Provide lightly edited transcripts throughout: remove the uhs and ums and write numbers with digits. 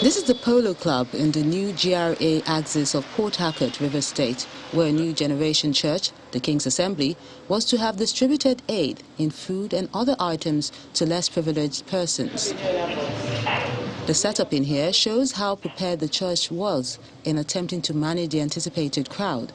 This is the Polo Club in the new GRA axis of Port Harcourt, River State, where a new generation church, the King's Assembly, was to have distributed aid in food and other items to less privileged persons. The setup in here shows how prepared the church was in attempting to manage the anticipated crowd.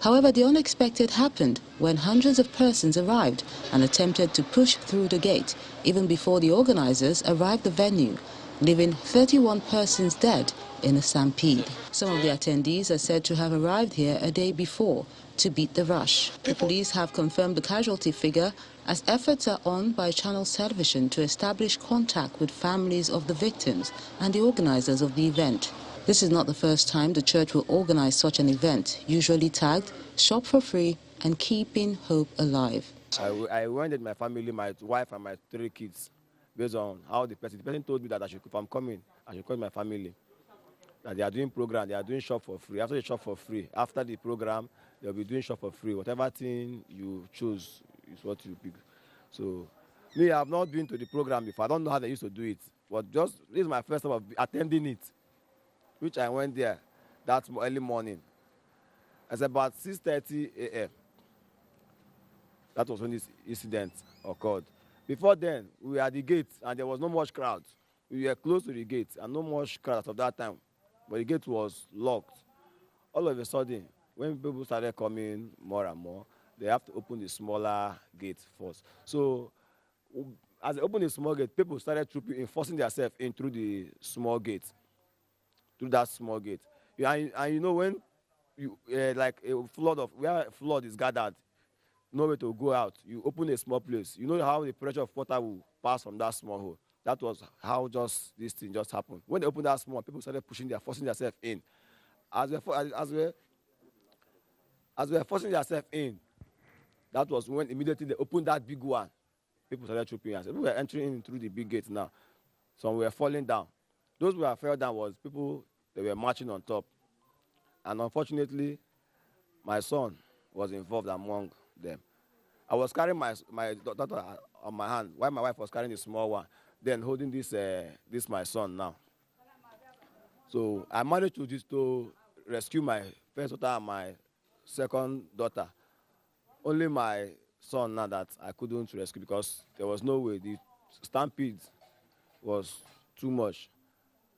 However, the unexpected happened when hundreds of persons arrived and attempted to push through the gate even before the organizers arrived at the venue, leaving 31 persons dead in a stampede. Some of the attendees are said to have arrived here a day before to beat the rush. The police have confirmed the casualty figure as efforts are on by Channels Television to establish contact with families of the victims and the organizers of the event. This is not the first time the church will organize such an event, usually tagged Shop for Free and Keeping Hope Alive. I wanted my family, my wife and my 3 kids, based on how the person told me that if I'm coming, I should call my family. That they are doing program, they are doing shop for free. After the shop for free, after the program, they'll be doing shop for free. Whatever thing you choose is what you pick. So, me, I've not been to the program before. I don't know how they used to do it. But this is my first time of attending it, which I went there that early morning. It's about 6:30 a.m. That was when this incident occurred. Before then, we were at the gate and there was no much crowd. We were close to the gate and no much crowd at that time. But the gate was locked. All of a sudden, when people started coming more and more, they have to open the smaller gate first. So, as they opened the small gate, people started trooping, forcing themselves in through the small gate, through that small gate. And you know, when you like a flood of where a flood is gathered, no way to go out. You open a small place. You know how the pressure of water will pass from that small hole. That was how just this thing just happened. When they opened that small, people started forcing themselves in. As we're forcing themselves in, that was when immediately they opened that big one. People started trooping us. People were entering in through the big gate now. Some were falling down. Those who were fell down was people that were marching on top. And unfortunately, my son was involved among them. I was carrying my daughter on my hand while my wife was carrying the small one, then holding this my son now. So I managed to rescue my first daughter and my second daughter. Only my son now that I couldn't rescue because there was no way. The stampede was too much.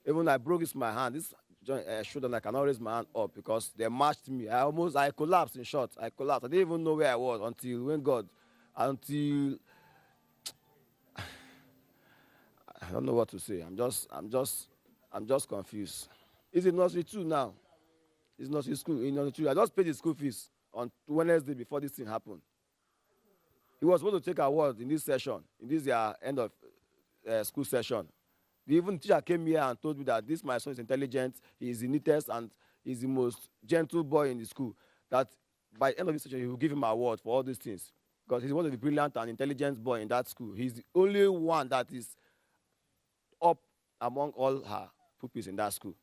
Even I broke my hand. This shoulder, I cannot raise my hand up because they marched me. I collapsed, in short. I collapsed. I didn't even know where I was until I don't know what to say. I'm just confused. It's in nursery 2 now. It's nursery school. In nursery 2. I just paid the school fees on Wednesday before this thing happened. He was supposed to take award in this session, in this end of school session. The even teacher came here and told me that this my son is intelligent, he is the neatest, and he's the most gentle boy in the school. That by the end of this session, he will give him an award for all these things. Because he's one of the brilliant and intelligent boy in that school. He's the only one that is up among all her pupils in that school.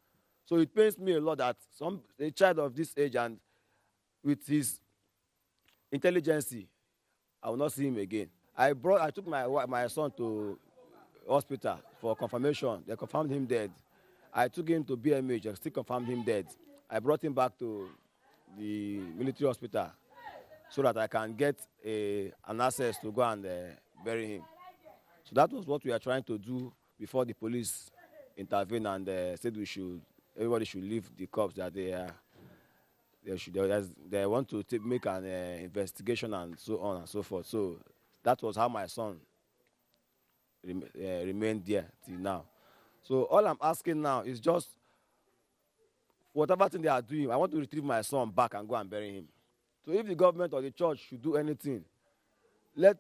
So it pains me a lot that a child of this age and with his intelligence, I will not see him again. I took my son to hospital for confirmation. They confirmed him dead. I took him to BMH. They still confirmed him dead. I brought him back to the military hospital so that I can get an access to go and bury him. So that was what we are trying to do before the police intervened and said everybody should leave the corpse, that they want to make an investigation and so on and so forth. So that was how my son remained there till now. So all I'm asking now is just whatever thing they are doing, I want to retrieve my son back and go and bury him. So if the government or the church should do anything, let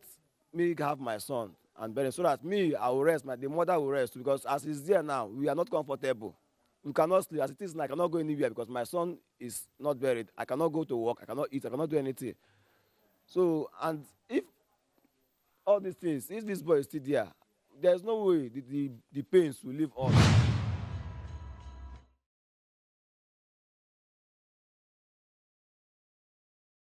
me have my son and bury him so that I will rest, the mother will rest, because as he's there now, we are not comfortable. We cannot sleep. As it is now, I cannot go anywhere because my son is not buried. I cannot go to work. I cannot eat. I cannot do anything. So, and if all these things, if this boy is still there, there's no way the pains will leave us.